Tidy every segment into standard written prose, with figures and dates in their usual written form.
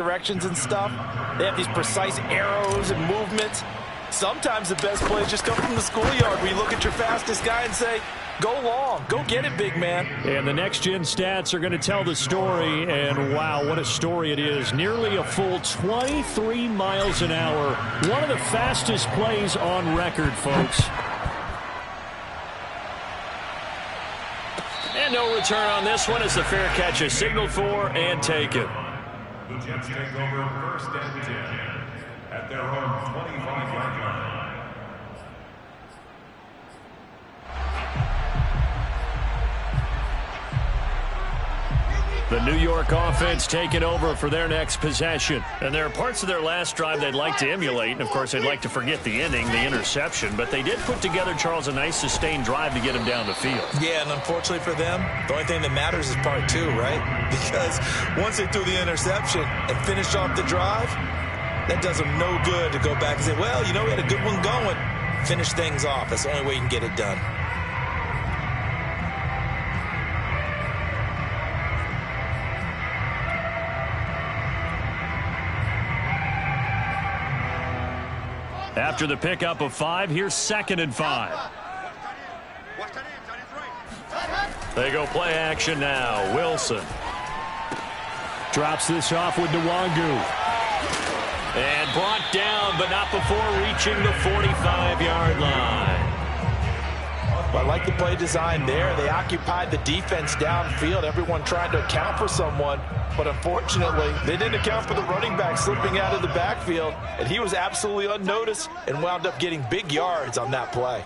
directions and stuff. They have these precise arrows and movements. Sometimes the best plays just come from the schoolyard where you look at your fastest guy and say, go long, go get it, big man. And the next-gen stats are going to tell the story, and wow, what a story it is. Nearly a full 23 miles an hour. One of the fastest plays on record, folks. And no return on this one as the fair catch is signaled for and taken. The Jets take over first and 10 at their own 25-yard line. The New York offense taking over for their next possession. And there are parts of their last drive they'd like to emulate. And, of course, they'd like to forget the ending, the interception. But they did put together, Charles, a nice sustained drive to get him down the field. Yeah, and unfortunately for them, the only thing that matters is part two, right? Because once they threw the interception and finished off the drive, that does them no good to go back and say, well, you know, we had a good one going. Finish things off. That's the only way you can get it done. After the pickup of 5, here's 2nd and 5. They go play action now. Wilson. Drops this off with Nwangu. And brought down, but not before reaching the 45-yard line. I like the play design there. They occupied the defense downfield. Everyone trying to account for someone. But unfortunately, they didn't account for the running back slipping out of the backfield. And he was absolutely unnoticed and wound up getting big yards on that play.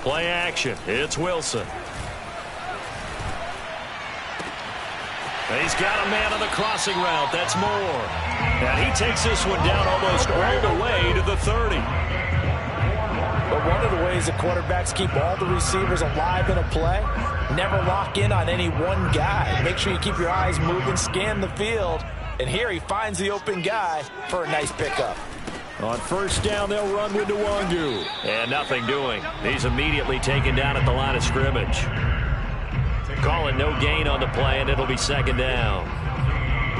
Play action. It's Wilson. He's got a man on the crossing route. That's Moore. And he takes this one down almost all the way to the 30. But one of the ways the quarterbacks keep all the receivers alive in a play, never lock in on any one guy. Make sure you keep your eyes moving, scan the field. And here he finds the open guy for a nice pickup. On first down, they'll run with Nwangu. And nothing doing. He's immediately taken down at the line of scrimmage. Call it no gain on the play, and it'll be 2nd down.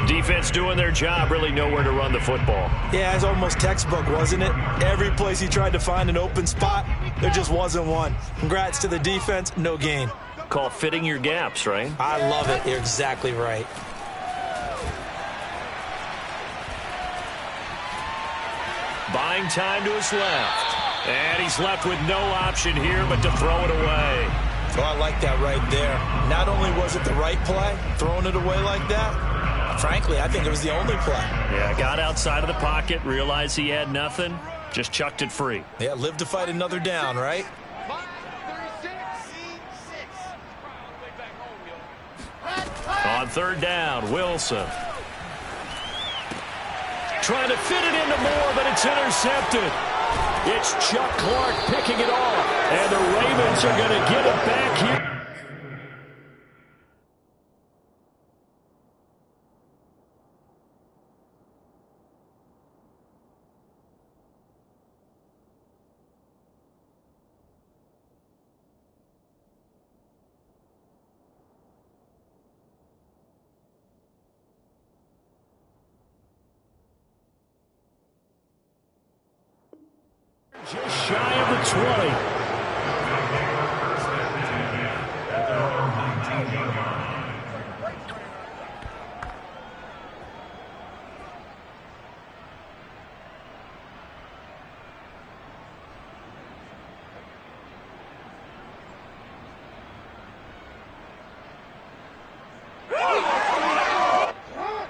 Defense doing their job, really nowhere to run the football. Yeah, it's almost textbook, wasn't it? Every place he tried to find an open spot, there just wasn't one. Congrats to the defense, no gain. Call fitting your gaps, right? I love it. You're exactly right. Buying time to his left. And he's left with no option here but to throw it away. Oh, I like that right there. Not only was it the right play, throwing it away like that, frankly, I think it was the only play. Yeah, got outside of the pocket, realized he had nothing, just chucked it free. Yeah, live to fight another down, right? On 3rd down, Wilson. Trying to fit it into Moore, but it's intercepted. It's Chuck Clark picking it off. And the Ravens are going to get it back here. Just shy of the 20.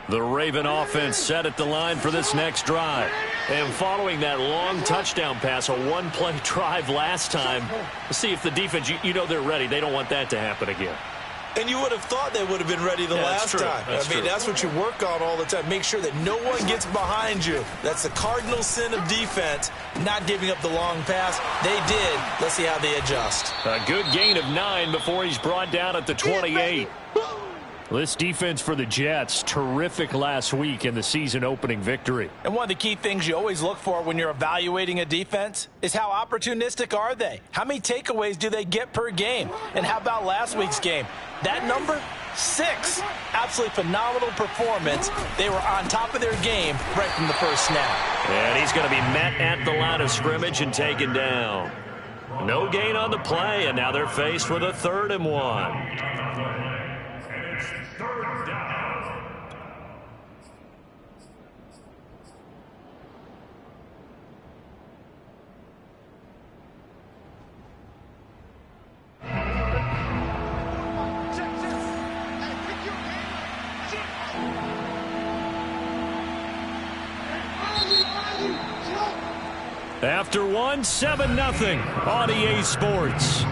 The Raven offense set at the line for this next drive. And following that long touchdown pass, a one-play drive last time, let's see if the defense, you know they're ready. They don't want that to happen again. And you would have thought they would have been ready the last time. That's what you work on all the time. Make sure that no one gets behind you. That's the cardinal sin of defense, not giving up the long pass. They did. Let's see how they adjust. A good gain of 9 before he's brought down at the 28. This defense for the Jets, terrific last week in the season-opening victory. And one of the key things you always look for when you're evaluating a defense is how opportunistic are they? How many takeaways do they get per game? And how about last week's game? That number? 6. Absolutely phenomenal performance. They were on top of their game right from the first snap. And he's going to be met at the line of scrimmage and taken down. No gain on the play, and now they're faced with a 3rd and 1. After 1, 7-0 on EA Sports.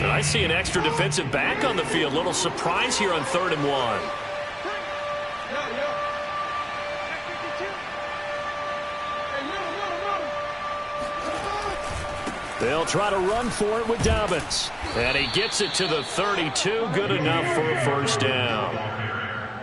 And I see an extra defensive back on the field. Little surprise here on 3rd and 1. They'll try to run for it with Dobbins. And he gets it to the 32. Good enough for a first down.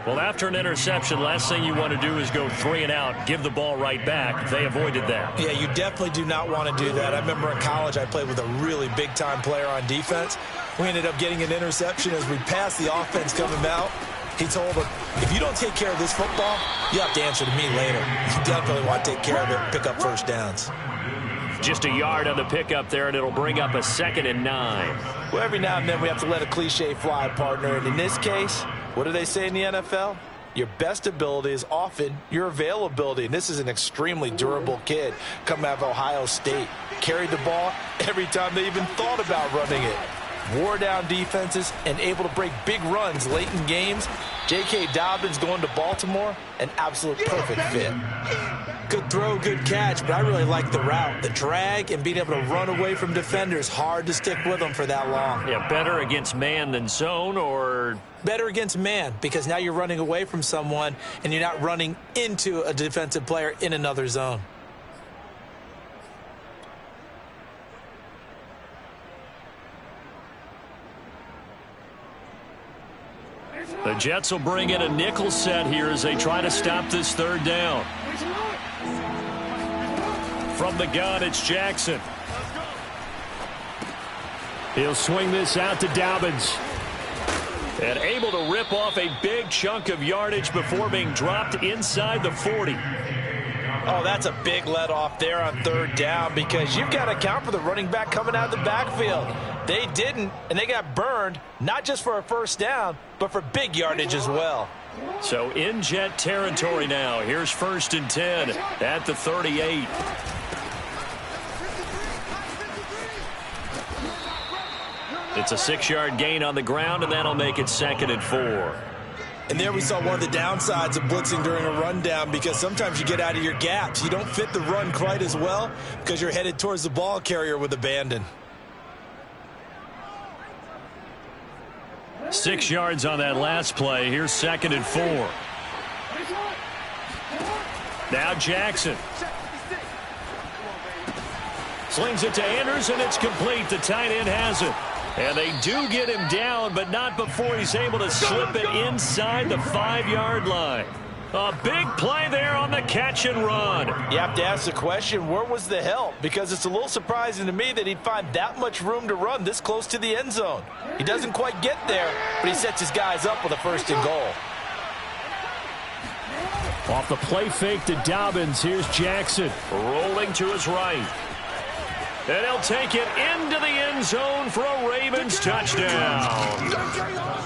Well, after an interception, last thing you want to do is go 3 and out, give the ball right back. They avoided that. Yeah, you definitely do not want to do that. I remember in college I played with a really big-time player on defense. We ended up getting an interception as we passed the offense coming out. He told him, if you don't take care of this football, you have to answer to me later. You definitely want to take care of it and pick up first downs. Just a yard on the pickup there, and it'll bring up a 2nd and 9. Well, every now and then we have to let a cliche fly, partner. And in this case, what do they say in the NFL? Your best ability is often your availability. And this is an extremely durable kid coming out of Ohio State. Carried the ball every time they even thought about running it. Wore down defenses and able to break big runs late in games. J.K. Dobbins going to Baltimore, an absolute perfect fit. Good throw, good catch, but I really like the route. The drag and being able to run away from defenders, hard to stick with them for that long. Yeah, better against man than zone, or? Better against man, because now you're running away from someone and you're not running into a defensive player in another zone. The Jets will bring in a nickel set here as they try to stop this 3rd down. From the gun, it's Jackson. He'll swing this out to Dobbins. And able to rip off a big chunk of yardage before being dropped inside the 40. Oh, that's a big let off there on 3rd down because you've got to account for the running back coming out of the backfield. They didn't, and they got burned, not just for a first down, but for big yardage as well. So in Jet territory now. Here's 1st and 10 at the 38. It's a 6-yard gain on the ground, and that'll make it 2nd and 4. And there we saw one of the downsides of blitzing during a rundown because sometimes you get out of your gaps. You don't fit the run quite as well because you're headed towards the ball carrier with abandon. 6 yards on that last play. Here's 2nd and 4. Now Jackson. Slings it to Anders, and it's complete. The tight end has it. And they do get him down, but not before he's able to slip it inside the 5-yard line. A big play there on the catch and run. You have to ask the question, where was the help? Because it's a little surprising to me that he'd find that much room to run this close to the end zone. He doesn't quite get there, but he sets his guys up with a 1st and goal. Off the play fake to Dobbins, here's Jackson. Rolling to his right. And he'll take it into the end zone for a Ravens touchdown.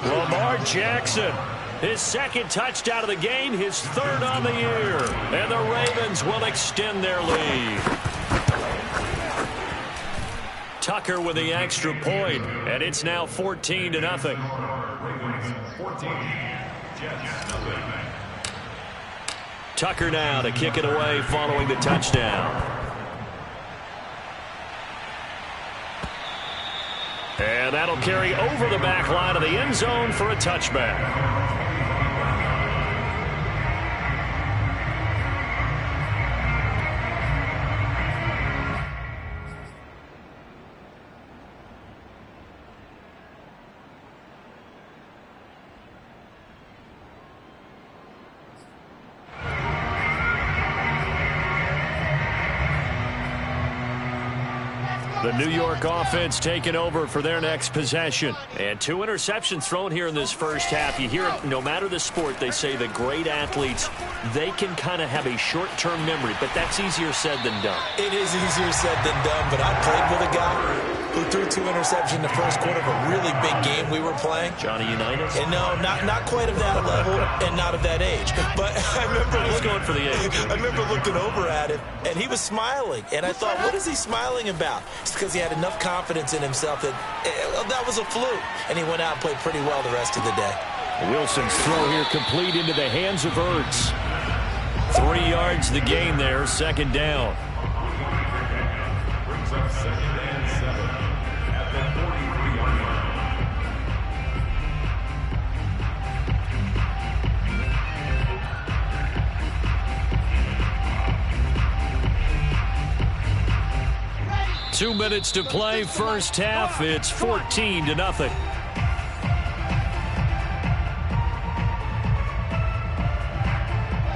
Lamar Jackson, his 2nd touchdown of the game, his 3rd on the year. And the Ravens will extend their lead. Tucker with the extra point, and it's now 14-0. Tucker now to kick it away following the touchdown. And that'll carry over the back line of the end zone for a touchback. The New York offense taking over for their next possession. And 2 interceptions thrown here in this first half. You hear it, no matter the sport, they say that great athletes, they can kind of have a short-term memory, but that's easier said than done. It is easier said than done, but I played with a guy who threw 2 interceptions in the first quarter of a really big game we were playing. Johnny Unitas? And no, not quite of that level and not of that age. But I remember going for the age. I remember looking over at him, and he was smiling. And I thought, what is he smiling about? It's because he had enough confidence in himself that that was a fluke. And he went out and played pretty well the rest of the day. Wilson's throw here complete into the hands of Ertz. 3 yards the gain there, second down. Brings up 2nd and 7 at the 43-yard line. Two minutes to play, first half. It's 14-0.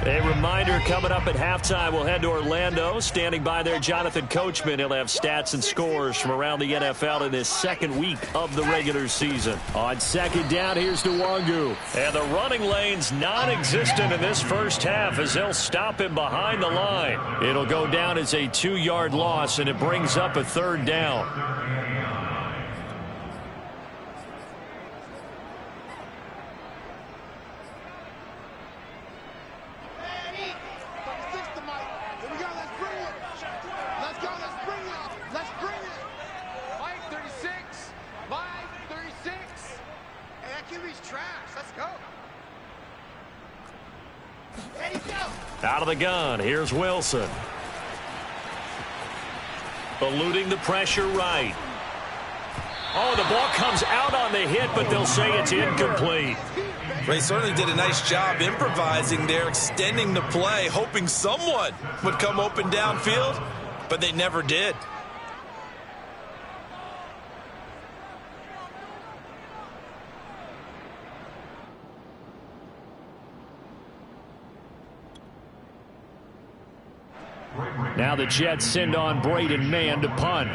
A reminder coming up at halftime, we'll head to Orlando. Standing by there, Jonathan Coachman. He'll have stats and scores from around the NFL in this second week of the regular season. On second down, here's Nwangu. And the running lane's non-existent in this first half as they'll stop him behind the line. It'll go down as a 2-yard loss, and it brings up a third down. Out of the gun, here's Wilson. Eluding the pressure right. Oh, the ball comes out on the hit, but they'll say it's incomplete. They certainly did a nice job improvising there, extending the play, hoping someone would come open downfield, but they never did. Now the Jets send on Braden Mann to punt.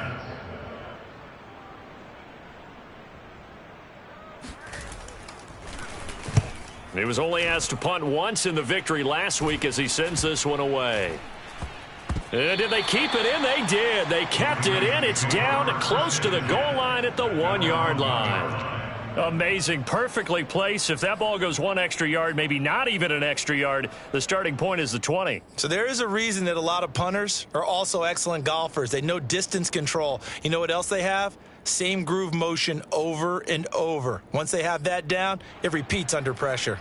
He was only asked to punt once in the victory last week as he sends this one away. Did they keep it in? They did. They kept it in. It's down close to the goal line at the 1-yard line. Amazing. Perfectly placed. If that ball goes 1 extra yard, maybe not even an extra yard, the starting point is the 20. So there is a reason that a lot of punters are also excellent golfers. They know distance control. You know what else they have? Same groove motion over and over. Once they have that down, it repeats under pressure.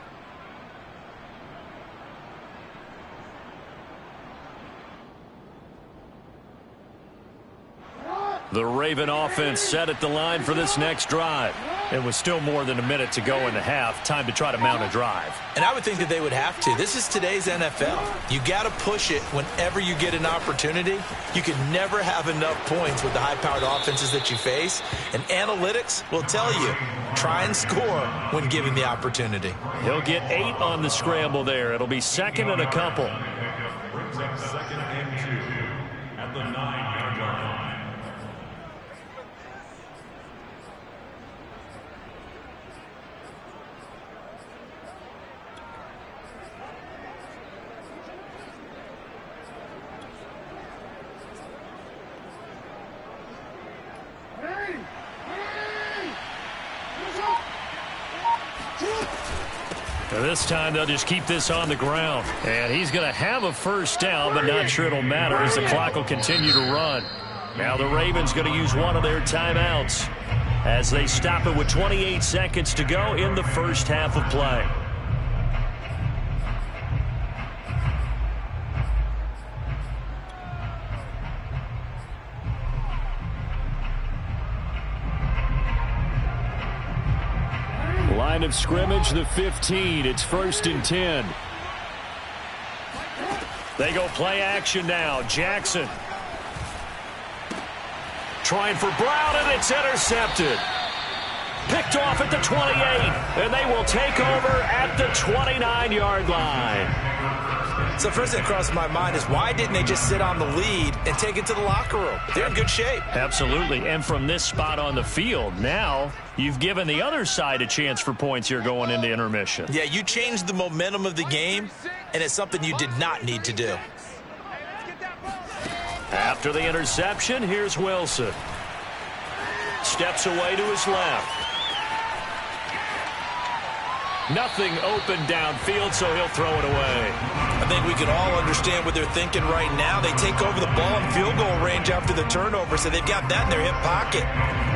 The Raven offense set at the line for this next drive. It was still more than a minute to go in the half. Time to try to mount a drive. And I would think that they would have to. This is today's NFL. You got to push it whenever you get an opportunity. You can never have enough points with the high-powered offenses that you face. And analytics will tell you, try and score when given the opportunity. He'll get 8 on the scramble there. It'll be second and a couple. Brings up 2nd and 2 at the 9-yard line. This time they'll just keep this on the ground. And he's going to have a first down, but not sure it'll matter as the clock will continue to run. Now the Ravens going to use one of their timeouts as they stop it with 28 seconds to go in the first half of play. Line of scrimmage, the 15. It's 1st and 10. They go play action now. Jackson trying for Brown, and it's intercepted. Picked off at the 28, and they will take over at the 29-yard line. So first thing that crosses my mind is why didn't they just sit on the lead and take it to the locker room? They're in good shape. Absolutely. And from this spot on the field, now you've given the other side a chance for points here going into intermission. Yeah, you changed the momentum of the game, and it's something you did not need to do. After the interception, here's Wilson. Steps away to his left. Nothing open downfield, so he'll throw it away. I think we can all understand what they're thinking right now. They take over the ball in field goal range after the turnover, so they've got that in their hip pocket.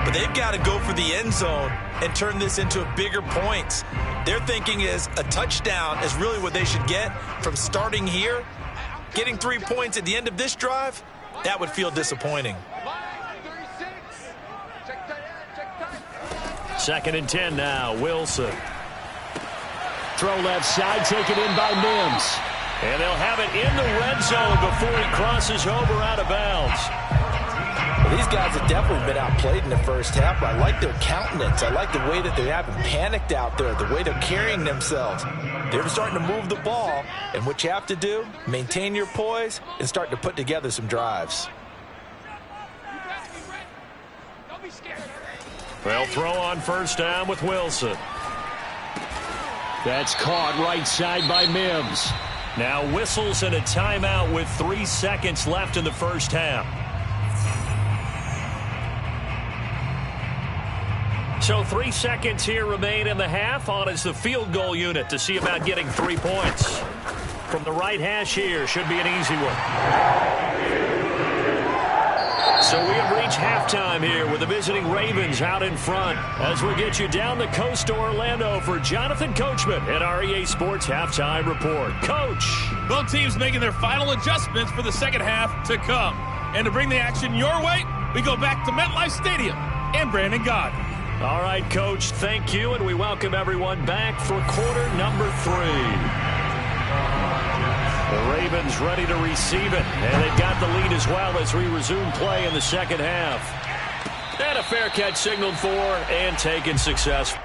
But they've got to go for the end zone and turn this into bigger points. Their thinking is a touchdown is really what they should get from starting here. Getting 3 points at the end of this drive, that would feel disappointing. 2nd and 10 now, Wilson. Throw left side, taken in by Mims. And they'll have it in the red zone before he crosses over out of bounds. Well, these guys have definitely been outplayed in the first half. I like their countenance. I like the way that they haven't panicked out there, the way they're carrying themselves. They're starting to move the ball, and what you have to do, maintain your poise and start to put together some drives. They'll throw on first down with Wilson. That's caught right side by Mims. Now whistles and a timeout with 3 seconds left in the first half. So 3 seconds here remain in the half. On is the field goal unit to see about getting 3 points. From the right hash here, should be an easy one. So we have reached halftime here with the visiting Ravens out in front as we get you down the coast to Orlando for Jonathan Coachman at our EA Sports Halftime Report. Coach. Both teams making their final adjustments for the second half to come. And to bring the action your way, we go back to MetLife Stadium and Brandon Gaudin. All right, Coach, thank you, and we welcome everyone back for quarter number 3. The Ravens ready to receive it, and they've got the lead as well as we resume play in the second half. And a fair catch signaled for and taken successfully.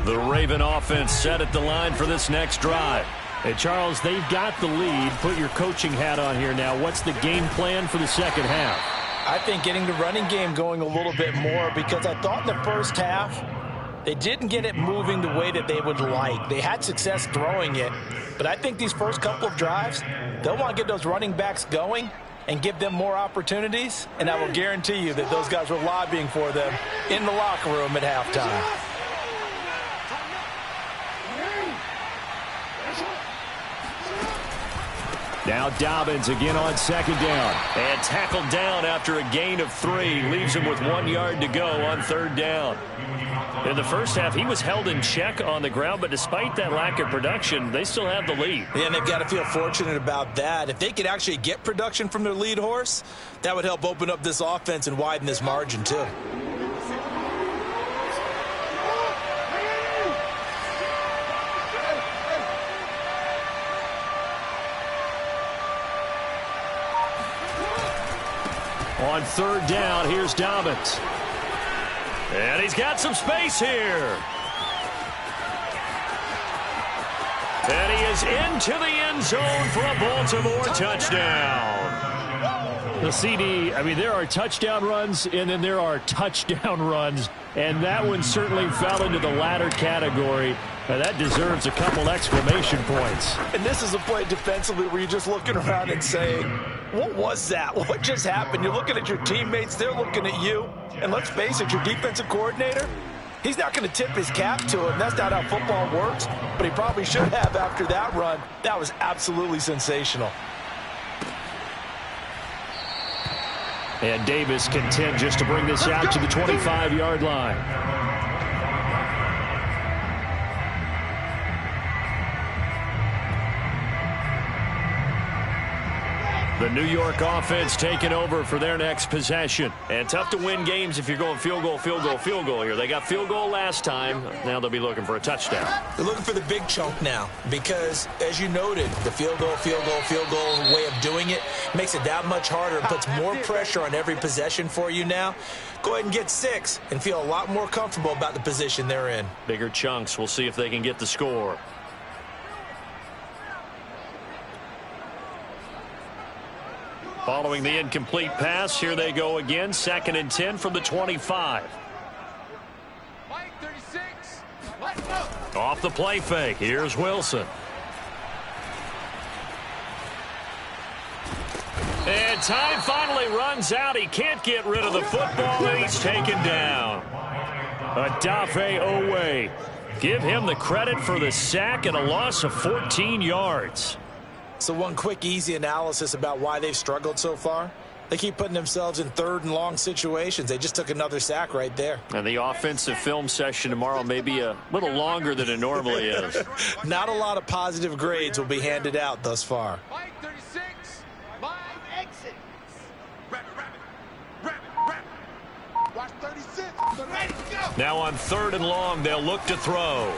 The Raven offense set at the line for this next drive. Hey, Charles, they've got the lead. Put your coaching hat on here now. What's the game plan for the second half? I think getting the running game going a little bit more, because I thought in the first half they didn't get it moving the way that they would like. They had success throwing it, but I think these first couple of drives, they'll want to get those running backs going and give them more opportunities, and I will guarantee you that those guys were lobbying for them in the locker room at halftime. Now Dobbins again on second down. And tackled down after a gain of 3. Leaves him with 1 yard to go on third down. In the first half, he was held in check on the ground, but despite that lack of production, they still have the lead. Yeah, and they've got to feel fortunate about that. If they could actually get production from their lead horse, that would help open up this offense and widen this margin too. On third down, here's Dobbins. And he's got some space here. And he goes into the end zone for a Baltimore touchdown. The CD, I mean, there are touchdown runs, and then there are touchdown runs, and that one certainly fell into the latter category. That deserves a couple exclamation points. And this is a play defensively where you're just looking around and saying, what was that? What just happened? You're looking at your teammates, they're looking at you. And let's face it, your defensive coordinator, he's not going to tip his cap to him. That's not how football works, but he probably should have after that run. That was absolutely sensational. And Davis content just to bring this out to the 25-yard line. The New York offense taking over for their next possession. And tough to win games if you're going field goal, field goal, field goal here. They got field goal last time. Now they'll be looking for a touchdown. They're looking for the big chunk now because, as you noted, the field goal way of doing it makes it that much harder and puts more pressure on every possession for you now. Go ahead and get 6 and feel a lot more comfortable about the position they're in. Bigger chunks. We'll see if they can get the score. Following the incomplete pass, here they go again. 2nd and 10 from the 25. Mike 36. Let's go. Off the play fake. Here's Wilson. And time finally runs out. He can't get rid of the football, and he's taken down. Odafe Oweh. Give him the credit for the sack and a loss of 14 yards. So one quick, easy analysis about why they've struggled so far. They keep putting themselves in 3rd and long situations. They just took another sack right there. And the offensive film session tomorrow may be a little longer than it normally is. Not a lot of positive grades will be handed out thus far. Mike 36. Mike exit. Rabbit. Watch 36. Ready, go. Now on 3rd and long, they'll look to throw.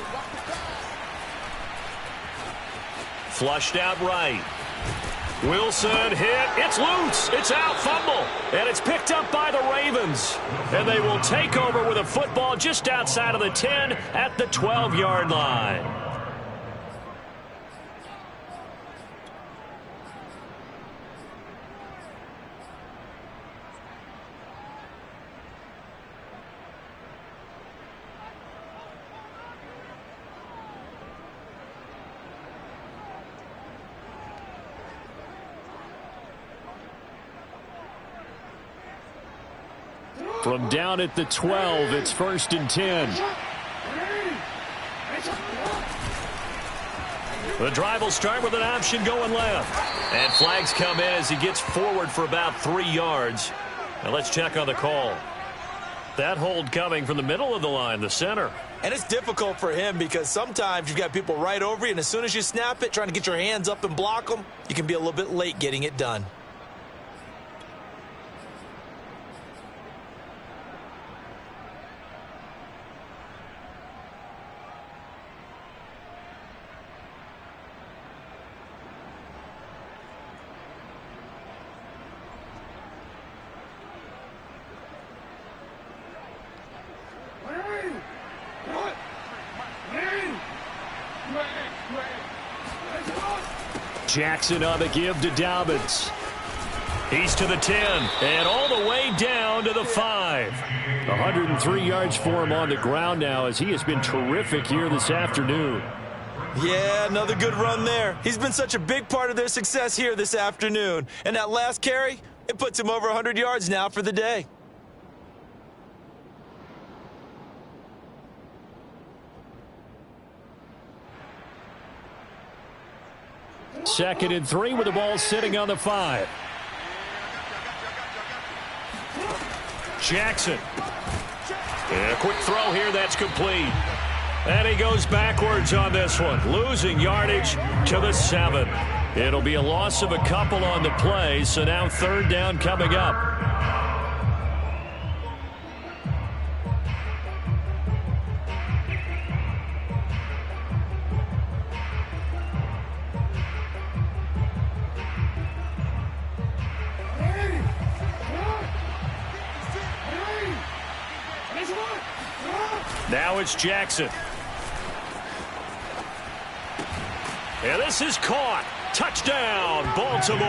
Flushed out right. Wilson hit. It's loose. It's out. Fumble. And it's picked up by the Ravens. And they will take over with a football just outside of the 10 at the 12-yard line. From down at the 12, it's 1st and 10. The drive will start with an option going left. And flags come in as he gets forward for about 3 yards. Now let's check on the call. That hold coming from the middle of the line, the center. And it's difficult for him because sometimes you've got people right over you, and as soon as you snap it, trying to get your hands up and block them, you can be a little bit late getting it done. Jackson on the give to Dobbins. He's to the 10 and all the way down to the 5. 103 yards for him on the ground now as he has been terrific here this afternoon. Yeah, another good run there. He's been such a big part of their success here this afternoon. And that last carry, it puts him over 100 yards now for the day. Second and 3 with the ball sitting on the 5. Jackson. And a quick throw here that's complete. And he goes backwards on this one, losing yardage to the 7. It'll be a loss of a couple on the play, so now 3rd down coming up. Now it's Jackson. And this is caught. Touchdown, Baltimore.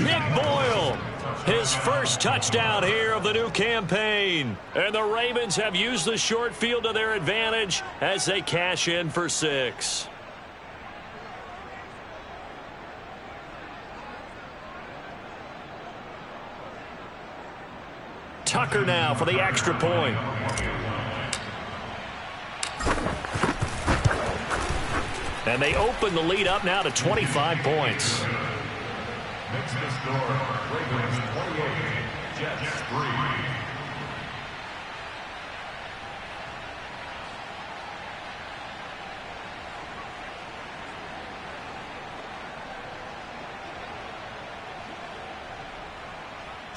Nick Boyle, his first touchdown here of the new campaign. And the Ravens have used the short field to their advantage as they cash in for 6. Tucker now for the extra point. And they open the lead up now to 25 points. Next to score, Ravens 28, Jets 3.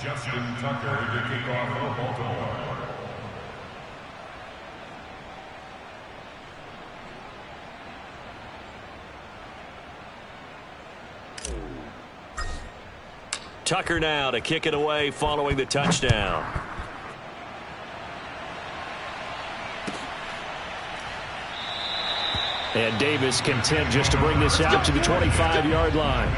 Justin Tucker to kick off for Baltimore. Tucker now to kick it away following the touchdown. And Davis content just to bring this out to the 25-yard line.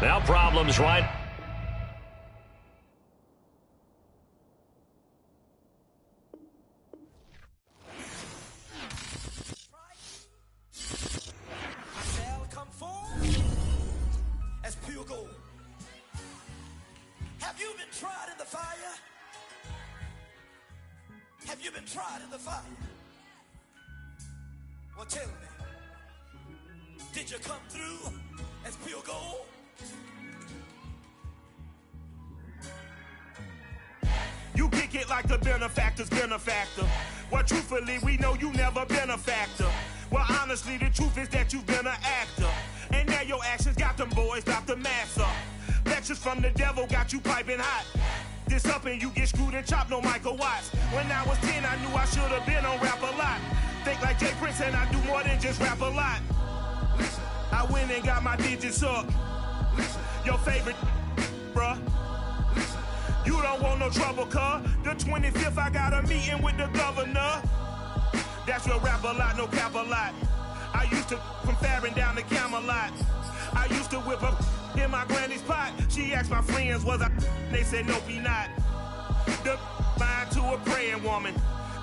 Now problems right. Shall come forth as pure gold. Have you been tried in the fire? Have you been tried in the fire? Well, tell me, did you come through as pure gold? You kick it like the benefactor's benefactor. Well, truthfully, we know you never been a factor. Well, honestly, the truth is that you've been an actor. And now your actions got them boys about to mass up. Lectures from the devil got you piping hot. This up and you get screwed and chopped, no Michael Watts. When I was 10, I knew I should have been on rap a lot. Think like Jay Prince and I do more than just rap a lot. Listen, I went and got my digits up. Listen, your favorite, bruh. Listen, you don't want no trouble, cuz. The 25th, I got a meeting with the governor. That's real rap a lot, no cap a lot. I used to from Farron down to Camelot. I used to whip up in my granny's pot. She asked my friends, was I? They said, nope, he not. The line to a praying woman.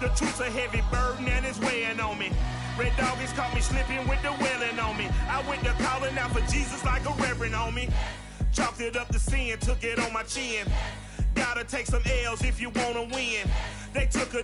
The truth's a heavy burden and it's weighing on me. Red Doggies caught me slipping with the wailing on me. I went to calling out for Jesus like a reverend on me. Chalked it up to sin, took it on my chin. Gotta take some L's if you wanna win. They took a